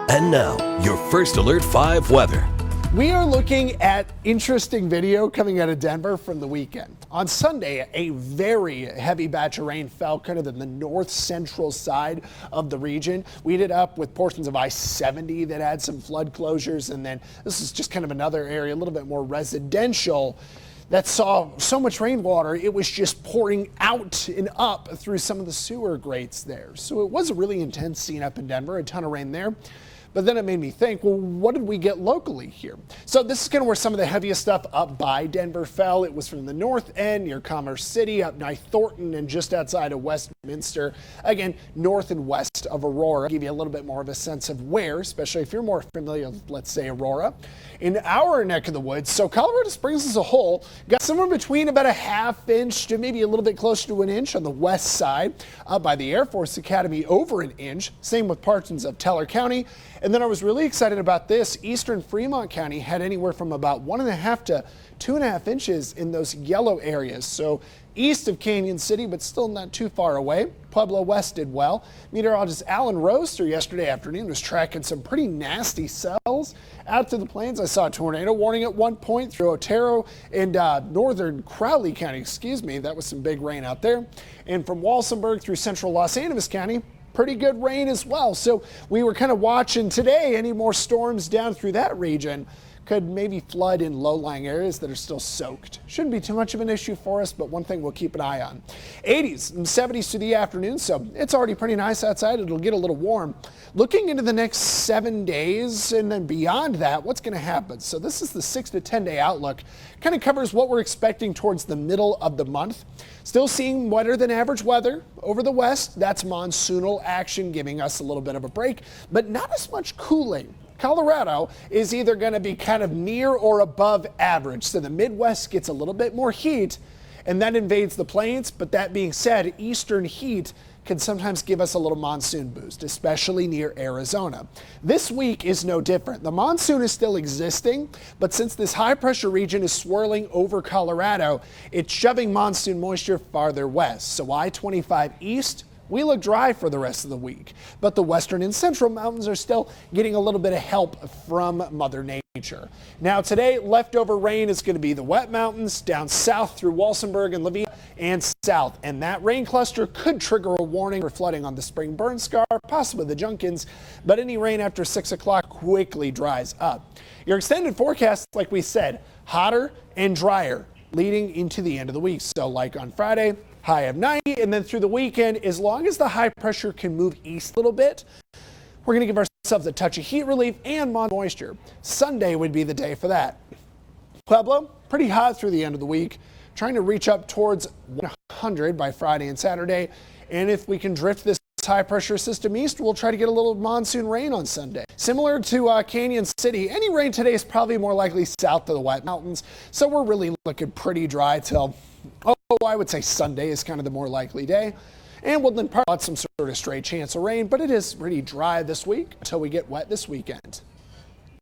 And now, your First Alert 5 weather. We are looking at interesting video coming out of Denver from the weekend. On Sunday, a very heavy batch of rain fell kind of in the north central side of the region. We ended up with portions of I-70 that had some flood closures, and then this is just kind of another area, a little bit more residential, that saw so much rainwater, it was just pouring out and up through some of the sewer grates there. So it was a really intense scene up in Denver, a ton of rain there. But then it made me think, well, what did we get locally here? So this is kind of where some of the heaviest stuff up by Denver fell. It was from the north end near Commerce City, up nigh Thornton, and just outside of Westminster. Again, north and west of Aurora. Give you a little bit more of a sense of where, especially if you're more familiar with, let's say, Aurora. In our neck of the woods, so Colorado Springs as a whole got somewhere between about a ½ inch to maybe a little bit closer to an inch on the west side. Up by the Air Force Academy, over an inch. Same with portions of Teller County. And then I was really excited about this. Eastern Fremont County had anywhere from about 1½ to 2½ inches in those yellow areas. So east of Canyon City, but still not too far away. Pueblo West did well. Meteorologist Alan Rose through yesterday afternoon was tracking some pretty nasty cells out to the plains. I saw a tornado warning at one point through Otero and northern Crowley County, That was some big rain out there. And from Walsenburg through central Los Angeles County, pretty good rain as well. So we were kind of watching today, any more storms down through that region could maybe flood in low-lying areas that are still soaked. Shouldn't be too much of an issue for us, but one thing we'll keep an eye on. 80s and 70s through the afternoon, so it's already pretty nice outside. It'll get a little warm. Looking into the next 7 days and then beyond that, what's going to happen? So this is the 6 to 10 day outlook. Kind of covers what we're expecting towards the middle of the month. Still seeing wetter than average weather over the west. That's monsoonal action giving us a little bit of a break, but not as much cooling. Colorado is either going to be kind of near or above average. So the Midwest gets a little bit more heat and that invades the plains. But that being said, eastern heat can sometimes give us a little monsoon boost, especially near Arizona. This week is no different. The monsoon is still existing, but since this high pressure region is swirling over Colorado, it's shoving monsoon moisture farther west. So I-25 east, we look dry for the rest of the week, but the western and central mountains are still getting a little bit of help from Mother Nature. Now today, leftover rain is going to be the wet mountains down south through Walsenburg and Levine and south, and that rain cluster could trigger a warning for flooding on the Spring Burn Scar, possibly the Junkins, but any rain after 6 o'clock quickly dries up. Your extended forecast, like we said, hotter and drier leading into the end of the week. So like on Friday, high of 90, and then through the weekend, as long as the high pressure can move east a little bit, we're going to give ourselves a touch of heat relief and moisture. Sunday would be the day for that. Pueblo, pretty hot through the end of the week, trying to reach up towards 100 by Friday and Saturday. And if we can drift this high pressure system east, we'll try to get a little monsoon rain on Sunday. Similar to Canyon City, any rain today is probably more likely south of the White Mountains. So we're really looking pretty dry till, I would say Sunday is kind of the more likely day. And we'll then probably some sort of stray chance of rain, but it is pretty dry this week until we get wet this weekend.